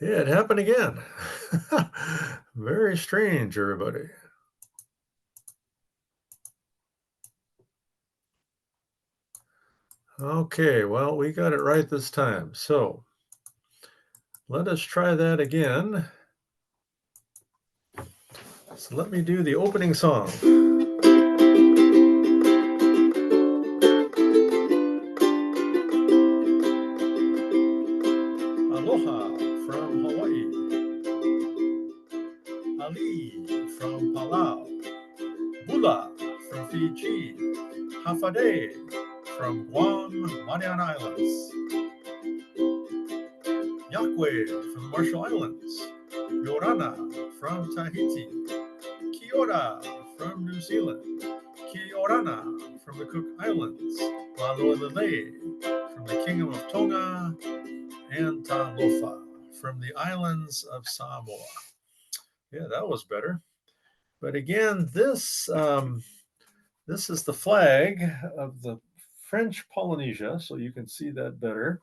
Yeah, it happened again. Very strange, everybody. Okay, well, we got it right this time. So let us try that again. So let me do the opening song. Aloha from Hawaii. Ali from Palau. Bula from Fiji. Hafade from Guam, Mariana Islands. Yahweh from the Marshall Islands. Yorana from Tahiti. Kia ora from New Zealand. Kia orana from the Cook Islands. Lalolele from the Kingdom of Tonga. And Talofa from the islands of Samoa. Yeah, that was better. But again, this is the flag of the French Polynesia, so you can see that better.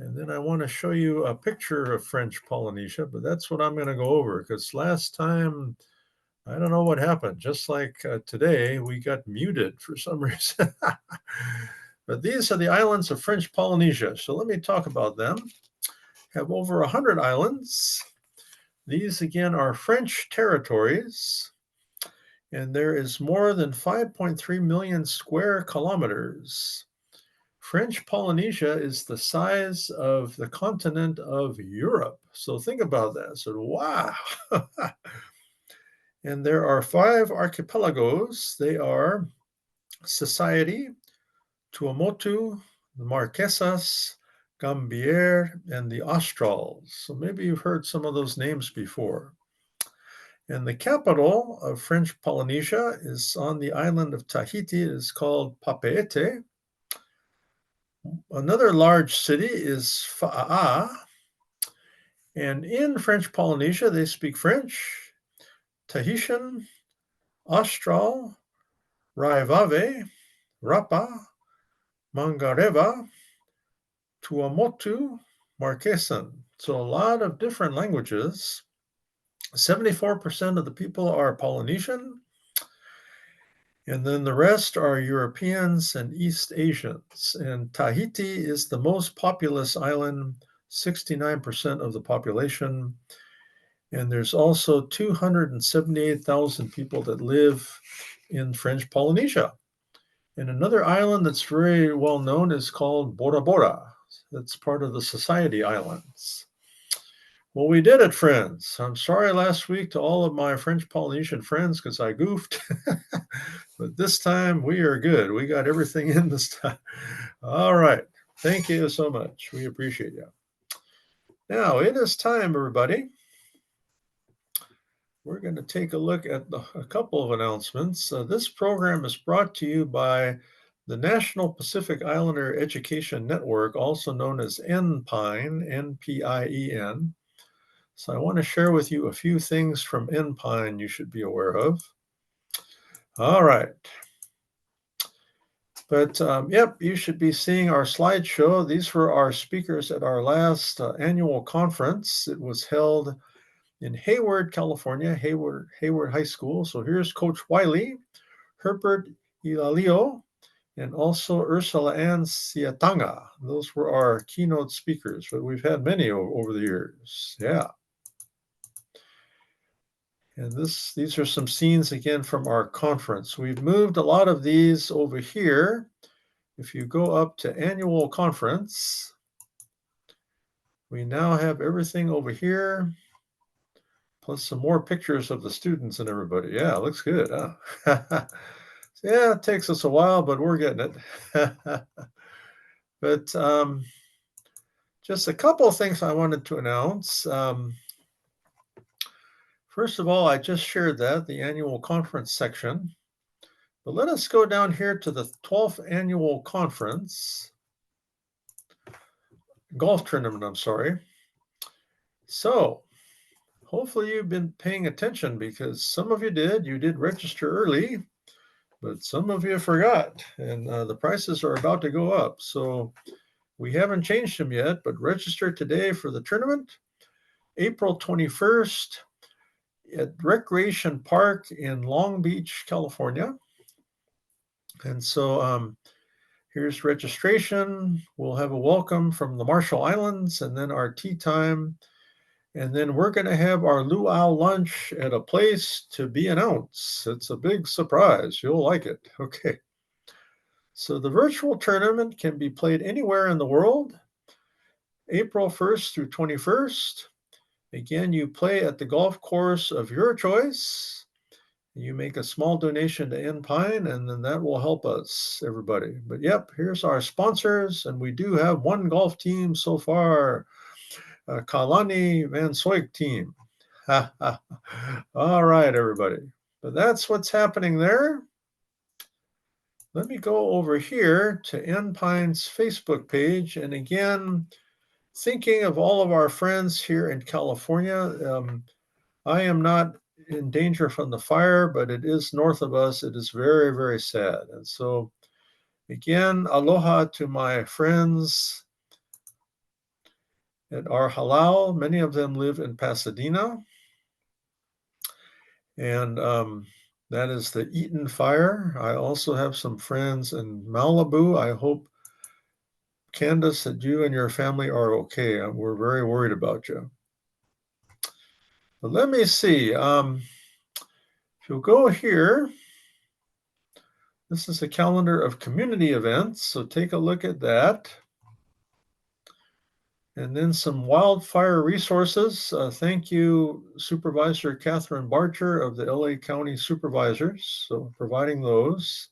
And then I want to show you a picture of French Polynesia, but that's what I'm going to go over because last time, I don't know what happened. Just like today, we got muted for some reason. But these are the islands of French Polynesia. So let me talk about them. Have over 100 islands. These again are French territories, and there is more than 5.3 million square kilometers. French Polynesia is the size of the continent of Europe. So think about that. So, wow. And there are 5 archipelagos. They are Society, Tuamotu, the Marquesas, Gambier, and the Australs. So maybe you've heard some of those names before. And the capital of French Polynesia is on the island of Tahiti. It is called Papeete. Another large city is Fa'a'a. And in French Polynesia, they speak French, Tahitian, Austral, Raivave, Rapa, Mangareva, Tuamotu, Marquesan. So a lot of different languages. 74% of the people are Polynesian, and then the rest are Europeans and East Asians. And Tahiti is the most populous island, 69% of the population. And there's also 278,000 people that live in French Polynesia. And another island that's very well known is called Bora Bora. That's part of the Society Islands. Well, we did it, friends. I'm sorry last week to all of my French Polynesian friends because I goofed. But this time we are good. We got everything in this time. All right. Thank you so much. We appreciate you. Now it is time, everybody. We're going to take a look at a couple of announcements. This program is brought to you by the National Pacific Islander Education Network, also known as NPINE, NPIEN. So I want to share with you a few things from NPINE you should be aware of. All right. But yep, you should be seeing our slideshow. These were our speakers at our last annual conference. It was held in Hayward, California, Hayward High School. So here's Coach Wiley, Herbert Ilalio, and also Ursula Ann Siatanga. Those were our keynote speakers, but we've had many over the years. Yeah. And these are some scenes again from our conference. We've moved a lot of these over here. If you go up to annual conference, we now have everything over here, plus some more pictures of the students and everybody. Yeah, it looks good. Huh? Yeah, it takes us a while, but we're getting it. But just a couple of things I wanted to announce. First of all, I just shared that, the annual conference section. But let us go down here to the 12th annual conference, golf tournament, I'm sorry. So hopefully you've been paying attention because some of you did register early, but some of you forgot, and the prices are about to go up. So We haven't changed them yet, but register today for the tournament, April 21st at Recreation Park in Long Beach, California. And so here's registration. We'll have a welcome from the Marshall Islands and then our tea time. And then we're going to have our luau lunch at a place to be announced. It's a big surprise. You'll like it. Okay. So the virtual tournament can be played anywhere in the world, April 1st through 21st. Again, you play at the golf course of your choice. You make a small donation to N Pine, and then that will help us, everybody. But yep, here's our sponsors, and we do have one golf team so far, Kalani Van Soik team. All right, everybody. But that's what's happening there. Let me go over here to N Pine's Facebook page, and again, thinking of all of our friends here in California. I am not in danger from the fire, but it is north of us. It is very, very sad. And so, again, aloha to my friends at our halal. Many of them live in Pasadena. And that is the Eaton fire. I also have some friends in Malibu. I hope, Candace, that you and your family are okay. We're very worried about you. But let me see. If you'll go here, this is a calendar of community events, so take a look at that. And then some wildfire resources. Thank you, Supervisor Catherine Barcher of the LA County Supervisors, so providing those.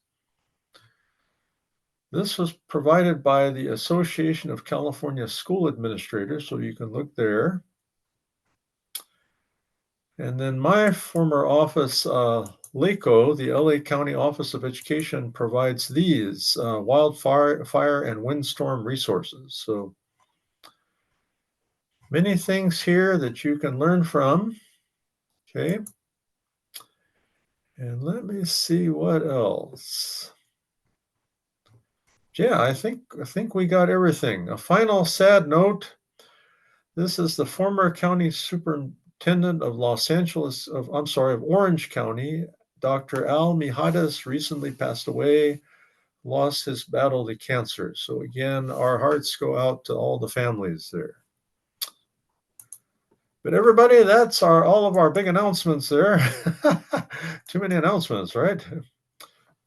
This was provided by the Association of California School Administrators, so you can look there. And then my former office, LACO, the LA County Office of Education, provides these wildfire and windstorm resources. So many things here that you can learn from. Okay. And let me see what else. Yeah, I think we got everything. A final sad note. This is the former county superintendent of of Orange County. Dr. Al Mijares recently passed away, lost his battle to cancer. So again, our hearts go out to all the families there. But everybody, that's all of our big announcements there. Too many announcements, right?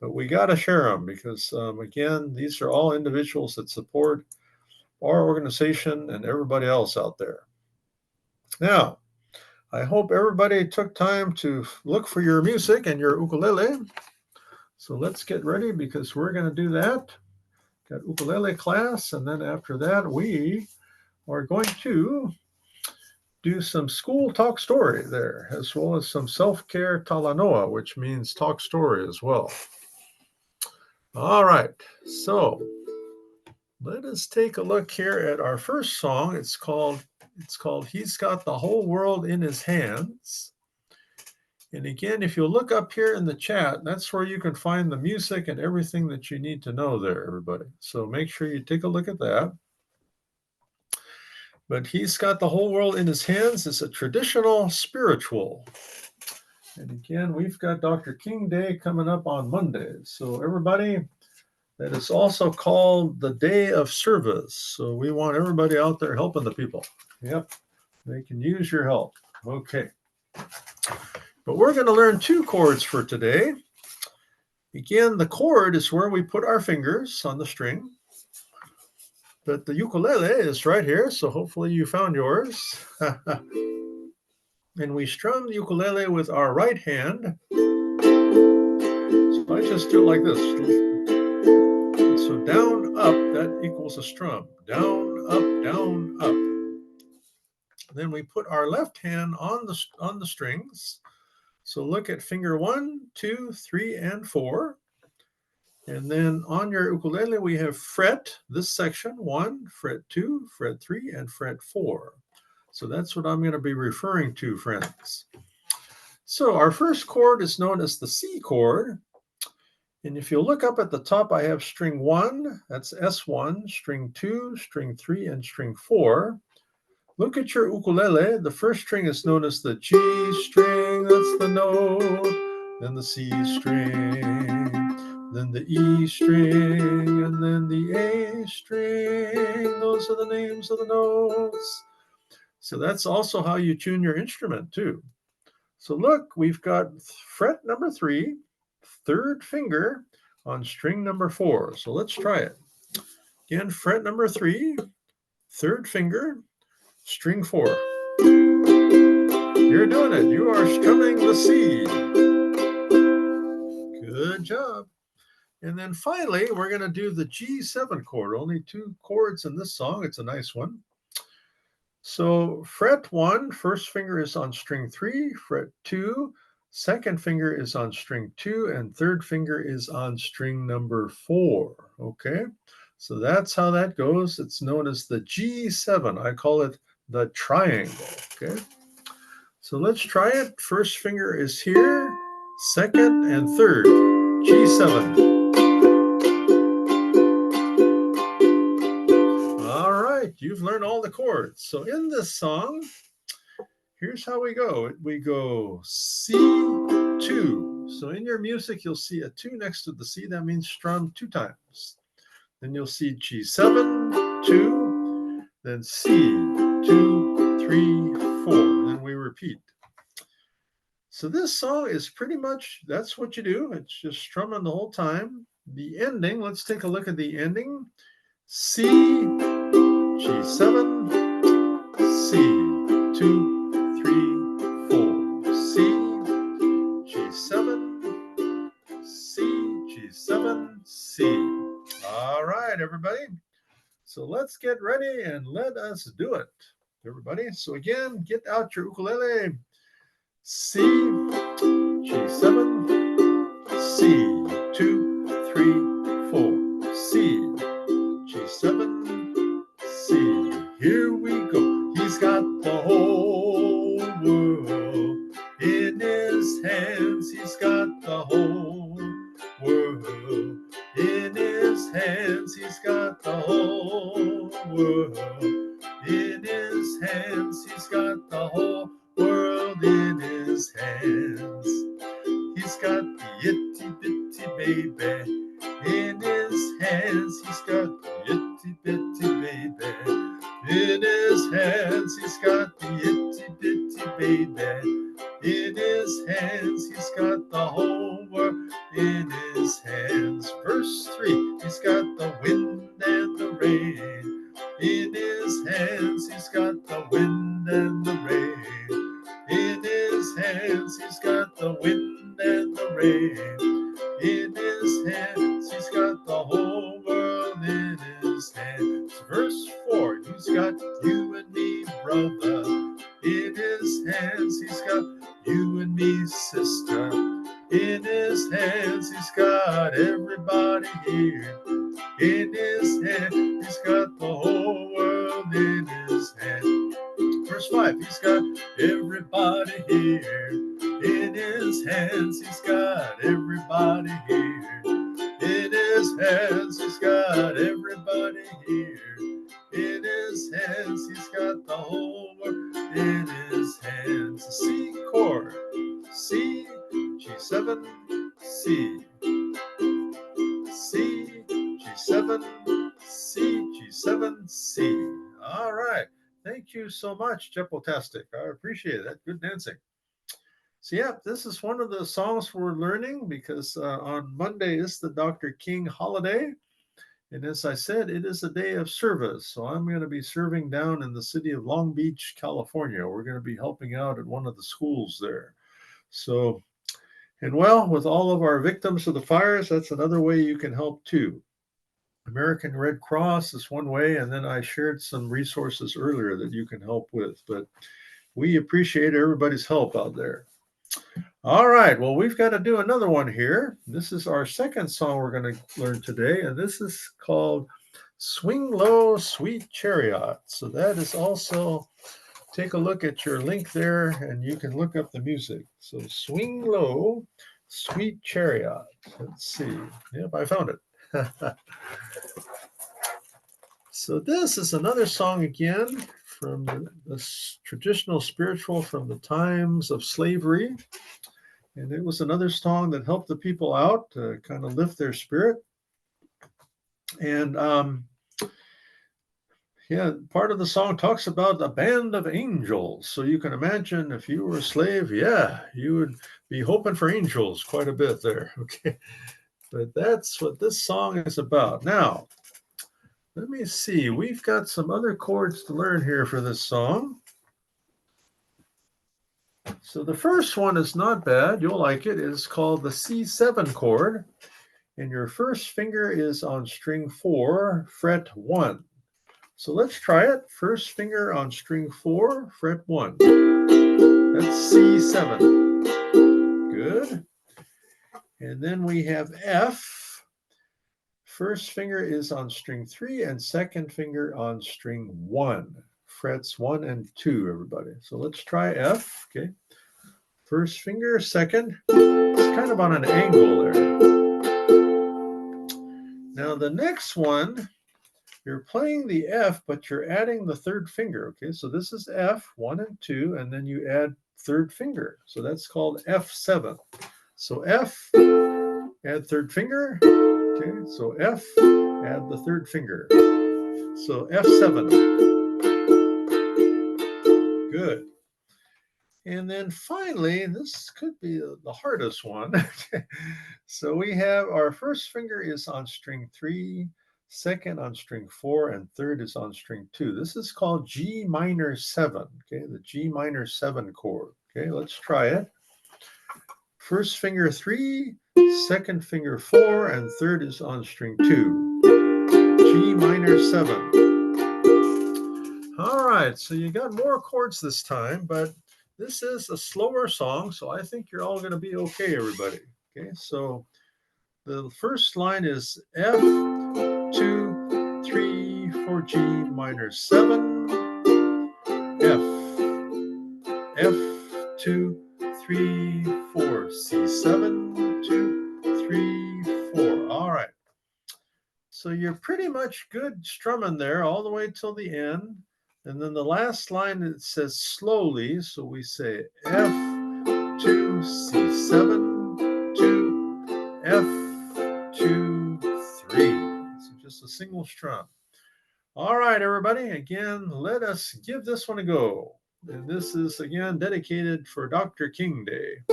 But we got to share them because, again, these are all individuals that support our organization and everybody else out there. Now, I hope everybody took time to look for your music and your ukulele. So let's get ready because we're going to do that. Got ukulele class, and then after that, we are going to do some school talk story there, as well as some self-care talanoa, which means talk story as well. All right, so let us take a look here at our first song. It's called He's Got the Whole World in His Hands. And again, if you look up here in the chat, that's where you can find the music and everything that you need to know there, everybody. So make sure you take a look at that. But He's Got the Whole World in His Hands is a traditional spiritual. And again, we've got Dr. King Day coming up on Monday. So everybody, that is also called the Day of Service. So we want everybody out there helping the people. Yep, they can use your help. Okay. But we're going to learn two chords for today. Again, the chord is where we put our fingers on the string. But the ukulele is right here, so hopefully you found yours. And we strum the ukulele with our right hand. So I just do it like this. So down, up, that equals a strum. Down, up. Then we put our left hand on the strings. So look at finger 1, 2, 3, and 4. And then on your ukulele, we have fret, this section, 1, fret 2, fret 3, and fret 4. So that's what I'm going to be referring to, friends. So our first chord is known as the C chord. And if you look up at the top, I have string 1, that's S1, string 2, string 3, and string 4. Look at your ukulele. The first string is known as the G string, that's the note, then the C string, then the E string, and then the A string. Those are the names of the notes. So that's also how you tune your instrument too. So look, we've got fret number 3, third finger on string number 4. So let's try it. Again, fret number 3, third finger, string 4. You're doing it. You are strumming the C. Good job. And then finally, we're going to do the G7 chord. Only 2 chords in this song. It's a nice one. So fret 1, first finger is on string 3. Fret 2, second finger is on string 2. And third finger is on string number 4. Okay. So that's how that goes. It's known as the G7. I call it the triangle. Okay. So let's try it. First finger is here, second and third, G7. All right, you've learned all the chords. So in this song, here's how we go. We go C2. So in your music, you'll see a 2 next to the C. That means strum 2 times. Then you'll see G7, 2, then C, 2, 3, 4. Then we repeat. So this song is pretty much, that's what you do. It's just strumming the whole time. The ending, let's take a look at the ending. C, G7, C, 2, 3, 4. C, G7, C, G7, C. All right, everybody. So let's get ready and let us do it, everybody. So again, get out your ukulele. C, G7, C, 2, 3, 4, C, G7, C. Here we go. He's got the whole world in his hands. He's got the whole world in his hands. He's got the whole world in his hands. He's got the whole world in his hands. He's got the itty bitty baby in his hands. He's got the itty bitty baby in his hands. He's got the itty bitty baby in his hands. He's got the whole world in his hands. Verse 3, he's got the wind and the rain in his hands. He's got the wind and the rain in his hands. He's got the wind and the rain in his hands. He's got the whole world in his hands. Verse 4, he's got you and me, brother, in his hands. He's got you and me, sister, in his hands. He's got everybody here in his hand. He's got the whole world in his hand. Verse 5, he's got everybody here in his hands. He's got everybody here in his hands. He's got everybody here in his hands. He's got the whole world in his hands. C chord, C, G7, C, C, G7, C, G7, C. All right. Thank you so much, Jepotastic. I appreciate that. Good dancing. So yeah, this is one of the songs we're learning because on Monday is the Dr. King holiday. And as I said, it is a day of service. So I'm going to be serving down in the city of Long Beach, California. We're going to be helping out at one of the schools there. So, and well, with all of our victims of the fires, that's another way you can help too. American Red Cross is one way, and then I shared some resources earlier that you can help with. But we appreciate everybody's help out there. All right, well, we've got to do another one here. This is our second song we're going to learn today, and this is called Swing Low, Sweet Chariot. So that is also, take a look at your link there, and you can look up the music. So Swing Low, Sweet Chariot. Let's see. Yep, I found it. So this is another song again from the traditional spiritual from the times of slavery. And it was another song that helped the people out to kind of lift their spirit. And yeah, part of the song talks about a band of angels. So you can imagine if you were a slave, yeah, you would be hoping for angels quite a bit there. Okay. But that's what this song is about. Now, let me see. We've got some other chords to learn here for this song. So the first one is not bad. You'll like it. It's called the C7 chord. And your first finger is on string 4, fret 1. So let's try it. First finger on string 4, fret 1. That's C7. Good. And then we have F. First finger is on string 3 and second finger on string 1. Frets 1 and 2, everybody. So let's try F. Okay. First finger, second. It's kind of on an angle there. Now the next one, you're playing the F, but you're adding the third finger. Okay, so this is F, 1 and 2, and then you add third finger. So that's called F7. So F, add third finger. Okay, so F, add the third finger. So F7. Good. And then finally, this could be the hardest one. So we have our first finger is on string 3, second on string 4, and third is on string 2. This is called G minor 7, okay, the G minor 7 chord. Okay, let's try it. First finger 3, second finger 4, and third is on string 2. G minor 7. All right, so you got more chords this time, but this is a slower song, so I think you're all going to be okay, everybody. Okay, so the first line is F, 2, 3, 4, G minor 7, F, F, 2, 3, 4, C7, 2, 3, 4. All right. So you're pretty much good strumming there all the way till the end. And then the last line, it says slowly. So we say F, 2, C7, 2, F, 2, 3. So just a single strum. All right, everybody. Again, let us give this one a go. And this is, again, dedicated for Dr. King Day.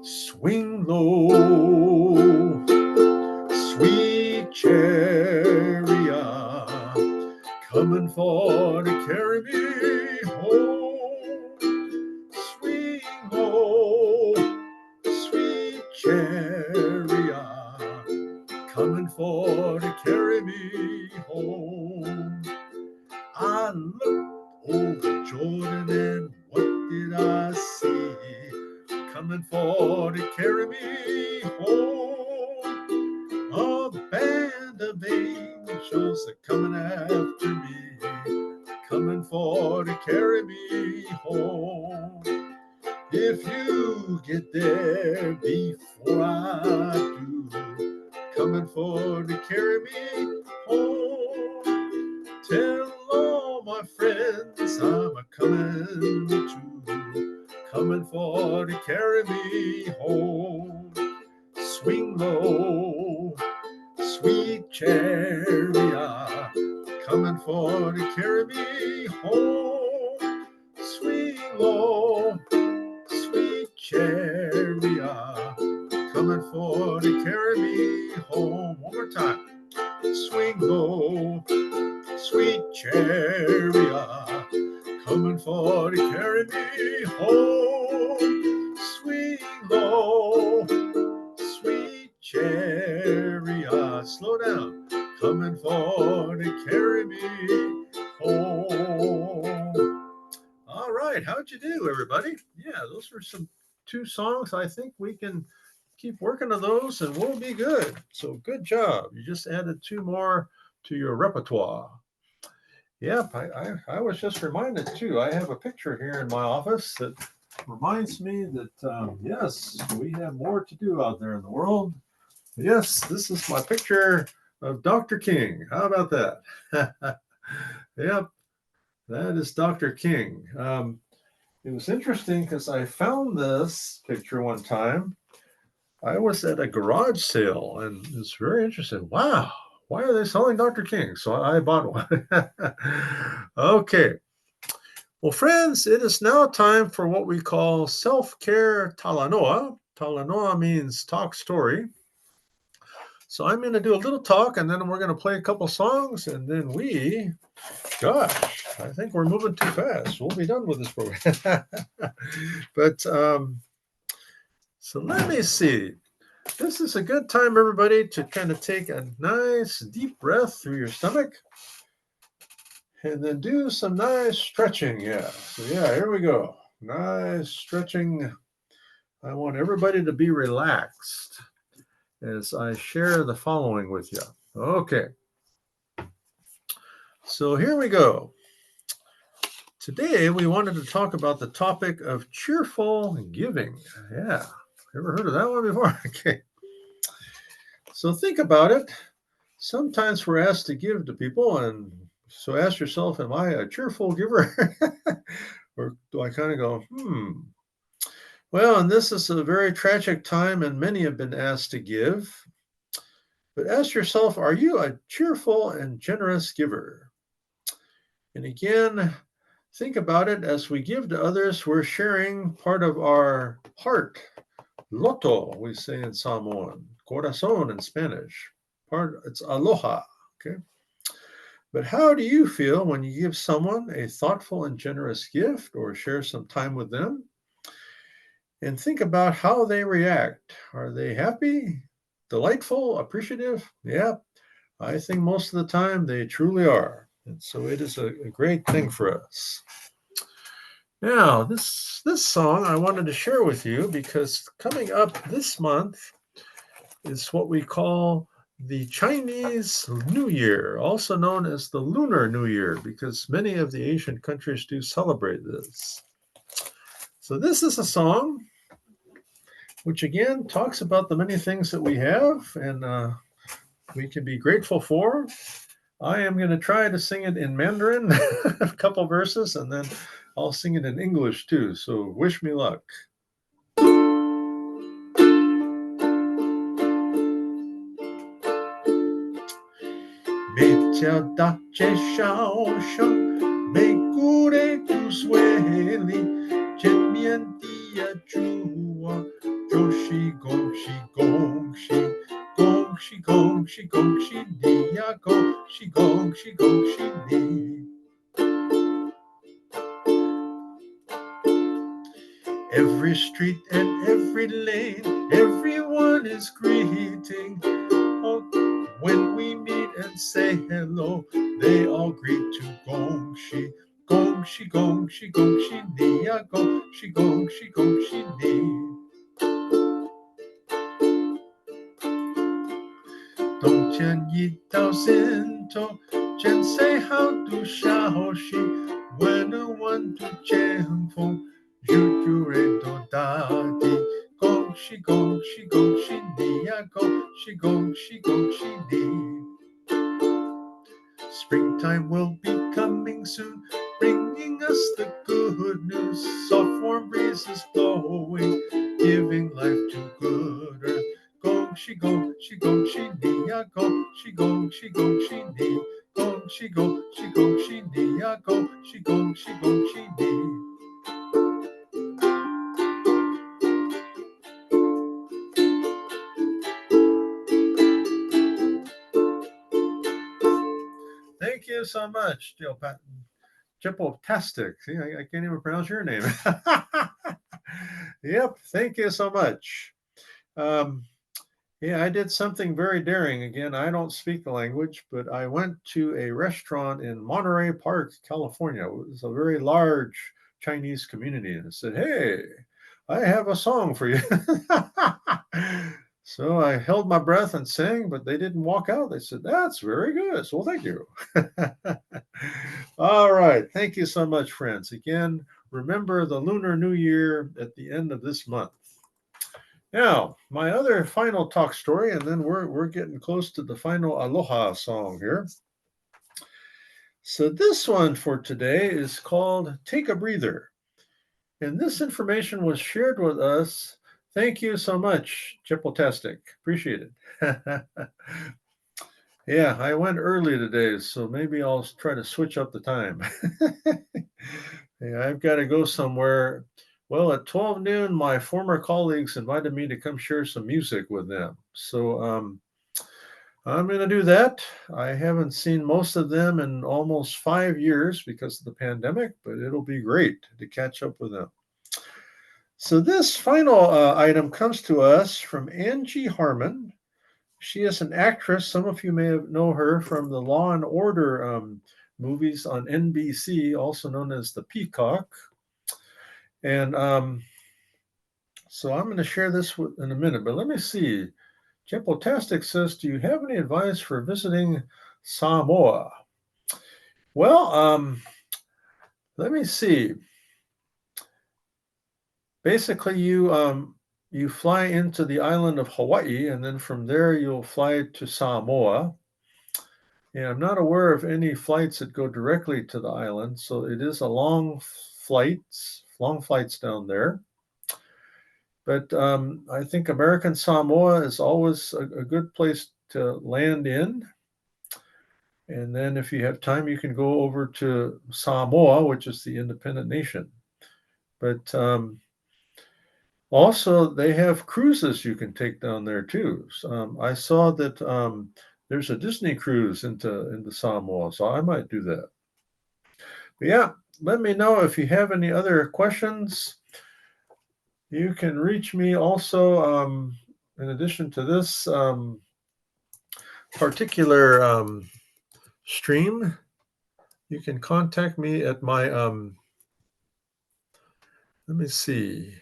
Swing low, sweet chariot, coming for to carry me home. Swing low, sweet chariot, coming for to carry me home. I looked over Jordan and what did I see? Coming for to carry me home. A band of angels are coming after me, coming for to carry me home. If you get there before I do, coming for to carry me home. Tell all my friends I'm a coming too, coming for to carry me home. Swing low, sweet chariot, coming for to carry me home. Swing low, sweet chariot, coming for to carry me home. One more time. Swing low, sweet chariot, coming for to carry me home. Swing low, sweet chariot, slow down, coming for to carry me home. All right, how'd you do, everybody? Yeah, those were some 2 songs. I think we can keep working on those and we'll be good. So good job. You just added 2 more to your repertoire. Yep, I was just reminded too. I have a picture here in my office that reminds me that, yes, we have more to do out there in the world. Yes, this is my picture of Dr. King. How about that? Yep, that is Dr. King. It was interesting because I found this picture one time. I was at a garage sale and it's very interesting. Wow, why are they selling Dr. King? So I bought one. Okay. Well, friends, it is now time for what we call self-care talanoa. Talanoa means talk story. So I'm going to do a little talk and then we're going to play a couple songs and then gosh, I think we're moving too fast. We'll be done with this program. But so let me see. This is a good time, everybody, to kind of take a nice deep breath through your stomach and then do some nice stretching. Yeah. So, yeah, here we go. Nice stretching. I want everybody to be relaxed as I share the following with you. Okay. So, here we go. Today, we wanted to talk about the topic of cheerful giving. Yeah. Ever heard of that one before? Okay. So, think about it. Sometimes we're asked to give to people, and so ask yourself, am I a cheerful giver? Or do I kind of go, Well, and this is a very tragic time, and many have been asked to give. But ask yourself, are you a cheerful and generous giver? And again, think about it as we give to others, we're sharing part of our heart. Loto, we say in Samoan, corazon in Spanish. It's aloha. Okay. But how do you feel when you give someone a thoughtful and generous gift or share some time with them? And think about how they react. Are they happy, delightful, appreciative? Yeah, I think most of the time they truly are. And so it is a great thing for us. Now, this song I wanted to share with you because coming up this month is what we call the Chinese New Year, also known as the Lunar New Year, because many of the Asian countries do celebrate this. So, this is a song which again talks about the many things that we have and we can be grateful for. I am going to try to sing it in Mandarin, a couple verses, and then I'll sing it in English too. So, wish me luck. 每条大街小巷，美国的都市里，见面的呀祝啊，就是恭喜恭喜，恭喜恭喜恭喜你呀，恭喜恭喜恭喜你。Every street and every lane, everyone is greeting. Oh, when we meet and say hello, they all greet to 恭喜恭喜恭喜恭喜你呀，恭喜恭喜恭喜你。冬天一到尽头，见谁好多消息，温暖的剑锋，日日都大地。恭喜恭喜恭喜你呀，恭喜恭喜恭喜你。Springtime will be coming soon, bringing us the good news. Soft warm breezes blowing, giving life to good earth. 恭喜恭喜恭喜你呀，恭喜恭喜恭喜你，恭喜恭喜恭喜你呀，恭喜恭喜恭喜你。Thank you so much, Jill Patton. Jipple-tastic. See, I can't even pronounce your name. Yep, thank you so much. Yeah, I did something very daring. Again, I don't speak the language, but I went to a restaurant in Monterey Park, California. It was a very large Chinese community, and I said, "Hey, I have a song for you." So I held my breath and sang, but they didn't walk out. They said, "That's very good." So, well, thank you. All right. Thank you so much, friends. Again, remember the Lunar New Year at the end of this month. Now, my other final talk story, and then we're getting close to the final Aloha song here. So this one for today is called Take a Breather. And this information was shared with us. Thank you so much, Chipotastic. Appreciate it. Yeah, I went early today, so maybe I'll try to switch up the time. Yeah, I've got to go somewhere. Well, at 12 noon, my former colleagues invited me to come share some music with them. So I'm going to do that. I haven't seen most of them in almost 5 years because of the pandemic, but it'll be great to catch up with them. So this final item comes to us from Angie Harmon. She is an actress. Some of you may know her from the Law and Order movies on NBC, also known as the Peacock. And so I'm going to share this in a minute, but let me see. Jepotastic says, do you have any advice for visiting Samoa? Well, let me see. Basically, you fly into the island of Hawaii, and then from there you'll fly to Samoa. And I'm not aware of any flights that go directly to the island, so it is a long flights down there. But I think American Samoa is always a good place to land in. And then if you have time, you can go over to Samoa, which is the independent nation. But also, they have cruises you can take down there too. So, I saw that there's a Disney cruise into Samoa, so I might do that. But yeah, let me know if you have any other questions. You can reach me also, in addition to this particular stream. You can contact me at my, let me see.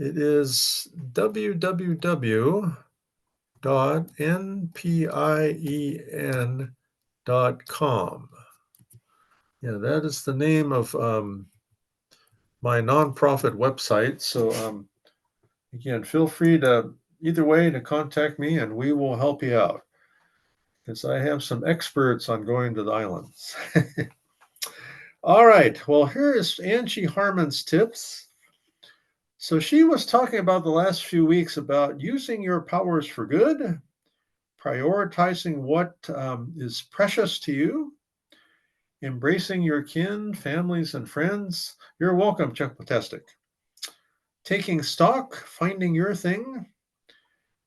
It is www.npien.com. Yeah, that is the name of my nonprofit website. So again, feel free to either way to contact me, and we will help you out because I have some experts on going to the islands. All right. Well, here is Angie Harmon's tips. So she was talking about the last few weeks about using your powers for good, prioritizing what is precious to you, embracing your kin, families, and friends. You're welcome, Chucktastic. Taking stock, finding your thing.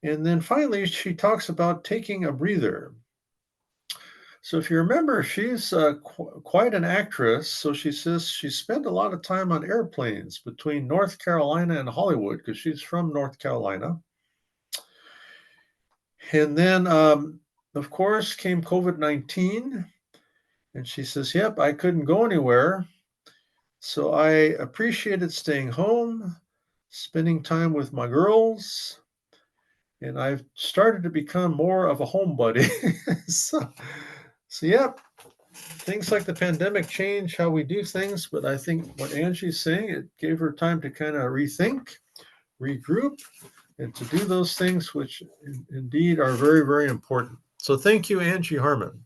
And then finally, she talks about taking a breather. So if you remember, she's quite an actress. So she says she spent a lot of time on airplanes between North Carolina and Hollywood because she's from North Carolina. And then, of course, came COVID-19. And she says, yep, I couldn't go anywhere. So I appreciated staying home, spending time with my girls. And I've started to become more of a homebody. So, yep, things like the pandemic change how we do things. But I think what Angie's saying, it gave her time to kind of rethink, regroup, and to do those things which indeed are very, very important. So thank you, Angie Harmon.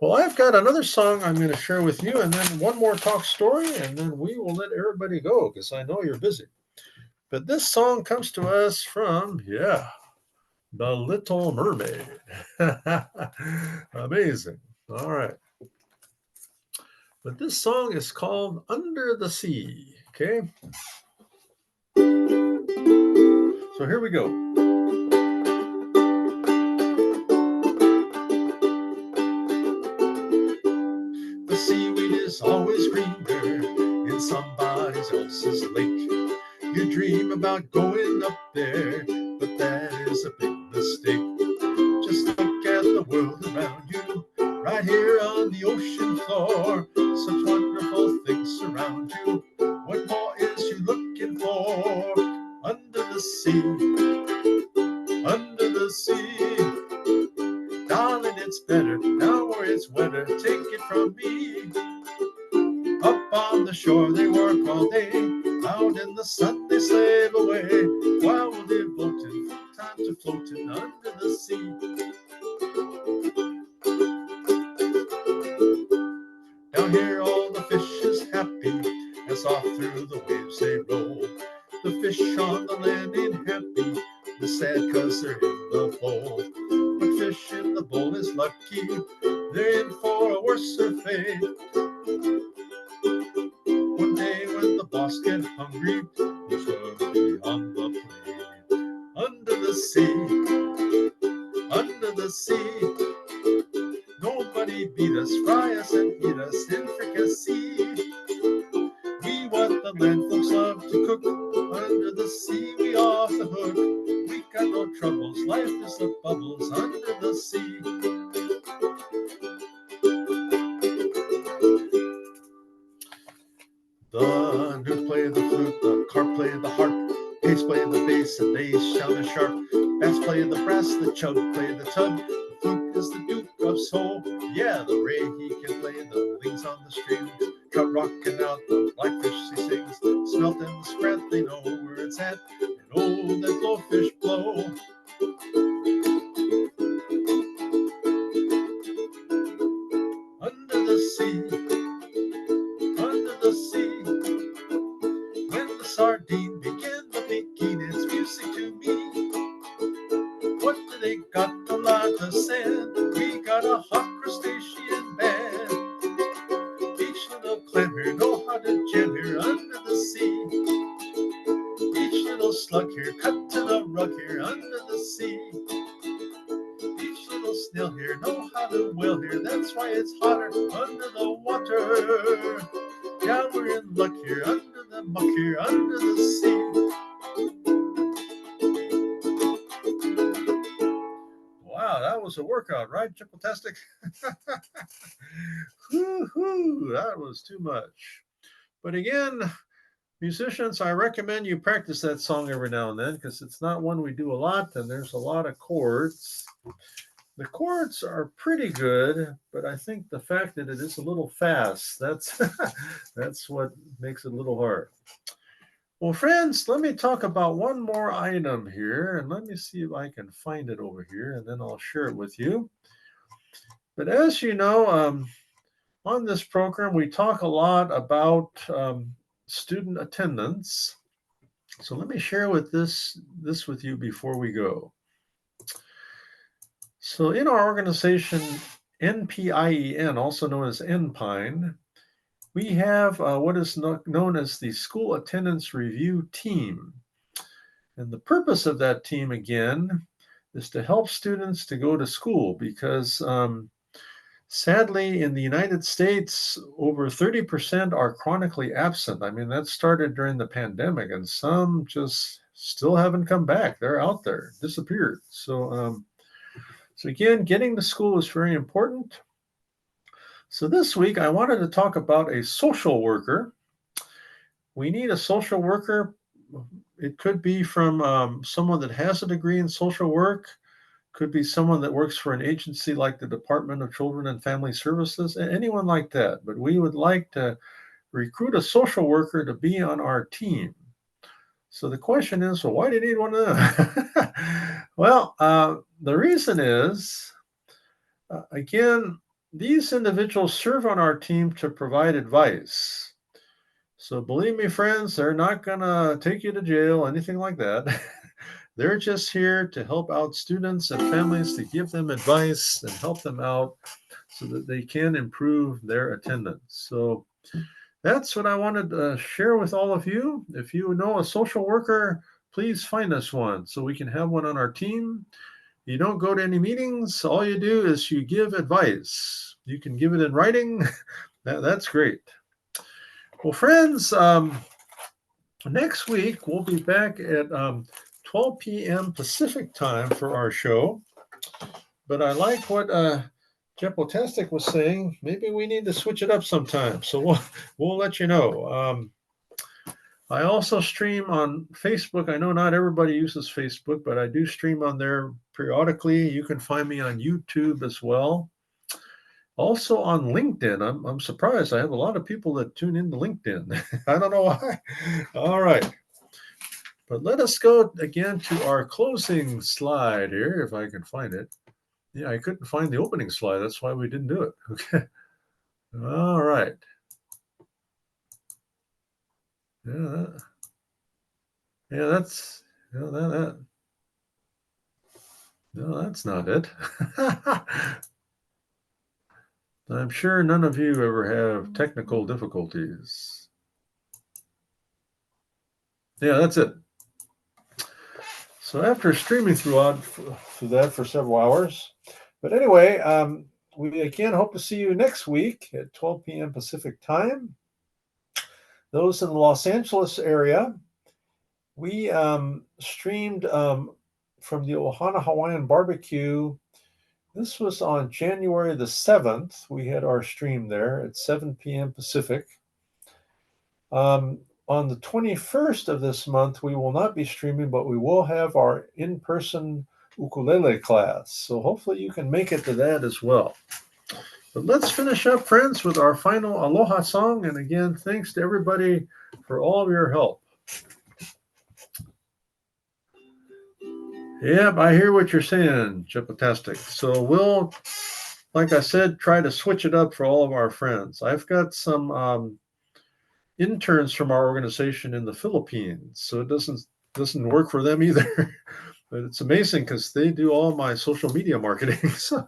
Well, I've got another song I'm going to share with you, and then one more talk story, and then we will let everybody go because I know you're busy. But this song comes to us from, The Little Mermaid. Amazing. All right. But this song is called Under the Sea. Okay. So here we go. The seaweed is always greener in somebody else's lake. You dream about going up there, but that is a big mistake. Just look at the world around you, right here on the ocean floor. Such wonderful things surround you. What more is you looking for? Under the sea, under the sea. Darling, it's better now where it's wetter. Take it from me. Up the shore they work all day, out in the sun they slave away, while we're devoting time to floating under the sea. Down here all the fish is happy, and soft through the waves they roll. The fish on the land ain't happy, they're sad 'cause they're in the bowl. But fish in the bowl is lucky, they're in for a worse fate. One day when the boss gets hungry, he's gonna be on the plate. Under the sea, under the sea. Nobody beat us, fry us and eat us in fricassee. We what the land folks love to cook. Under the sea we off the hook. We got no troubles, life is the bubbles under the sea. The newt play the flute, the carp play the harp, pace play the bass, and they shout a sharp. Bass play the brass, the chub play the tub. The flute is the Duke of Soul. Yeah, the ray he can play the links on the strings. Trout rocking out the blackfish he sings. Smelt and the sprat, they know where it's at. And oh, that blowfish blow. Under the sea, under the sea. When the sardine begin the making its music to me. What do they got? A lot of sand. We got a hot crustacean band. Each little clam here know how to jam here under the sea. Each little slug here cut to the rug here under the sea. Each little snail here know how to whale here. That's why it's hotter under the water. Yeah, we're in luck here under the muck here under the sea. Wow, that was a workout, right, Triple-tastic? Woo-hoo, that was too much. But again, musicians, I recommend you practice that song every now and then because it's not one we do a lot, and there's a lot of chords. The chords are pretty good, but I think the fact that it is a little fast, that's that's what makes it a little hard. Well, friends, let me talk about one more item here, and let me see if I can find it over here, and then I'll share it with you. But as you know, on this program, we talk a lot about student attendance. So let me share with this with you before we go. So in our organization, NPIEN, also known as NPINE, we have what is known as the School Attendance Review Team. And the purpose of that team, again, is to help students to go to school because sadly, in the United States, over 30% are chronically absent. I mean, that started during the pandemic, and some just still haven't come back. They're out there, disappeared. So again, getting to school is very important. So this week, I wanted to talk about a social worker. We need a social worker. It could be from someone that has a degree in social work, could be someone that works for an agency like the Department of Children and Family Services, anyone like that. But we would like to recruit a social worker to be on our team. So the question is, well, why do you need one of them? Well, the reason is, again, these individuals serve on our team to provide advice. So believe me, friends, they're not going to take you to jail, anything like that. They're just here to help out students and families, to give them advice and help them out so that they can improve their attendance. So that's what I wanted to share with all of you. If you know a social worker, please find us one so we can have one on our team. You don't go to any meetings. All you do is you give advice. You can give it in writing. That's great. Well, friends, next week we'll be back at 12 p.m. Pacific time for our show. But I like what Jepotastic was saying. Maybe we need to switch it up sometime. So we'll let you know. I also stream on Facebook. I know not everybody uses Facebook, but I do stream on there periodically. You can find me on YouTube as well. Also on LinkedIn. I'm surprised. I have a lot of people that tune into LinkedIn. I don't know why. All right. But let us go again to our closing slide here, if I can find it. Yeah, I couldn't find the opening slide. That's why we didn't do it. Okay. All right. Yeah, yeah, that's yeah, no, that's not it. I'm sure none of you ever have technical difficulties. Yeah, that's it. So after streaming through that for several hours, but anyway, we again hope to see you next week at 12 p.m. Pacific time. Those in the Los Angeles area, we streamed from the Ohana Hawaiian Barbecue. This was on January the 7th. We had our stream there at 7 p.m. Pacific. On the 21st of this month, we will not be streaming, but we will have our in person ukulele class. So hopefully you can make it to that as well. But let's finish up, friends, with our final Aloha song. And again, thanks to everybody for all of your help. Yep, I hear what you're saying, Chipatastic. So we'll, like I said, try to switch it up for all of our friends. I've got some interns from our organization in the Philippines, so it doesn't work for them either. But it's amazing because they do all my social media marketing. So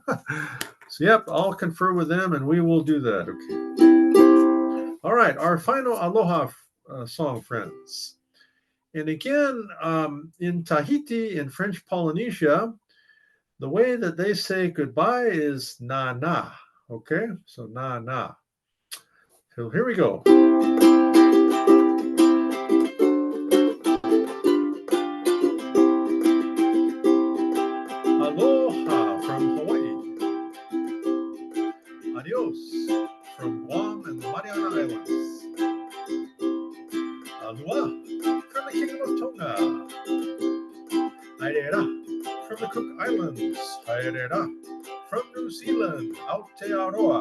yep, I'll confer with them, and we will do that. Okay. All right, our final Aloha song, friends. And again, in Tahiti, in French Polynesia, the way that they say goodbye is na na. Okay, so na na. So here we go. Aloha from Hawaii. Adios from Guam and the Mariana Islands. Aloha from the Kingdom of Tonga. Haere from the Cook Islands. Haere from New Zealand. Aotearoa.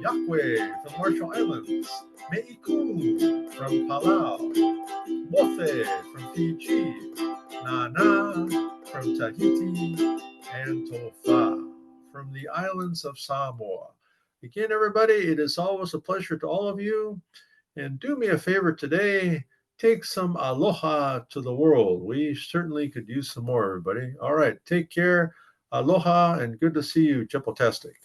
Yakwe from the Marshall Islands. Meiku from Palau. Mofe from Fiji. Nana from Tahiti. And Tofa from the islands of Samoa. Again, everybody, it is always a pleasure to all of you. And do me a favor today, take some aloha to the world. We certainly could use some more, everybody. All right, take care. Aloha, and good to see you, Chipotastic.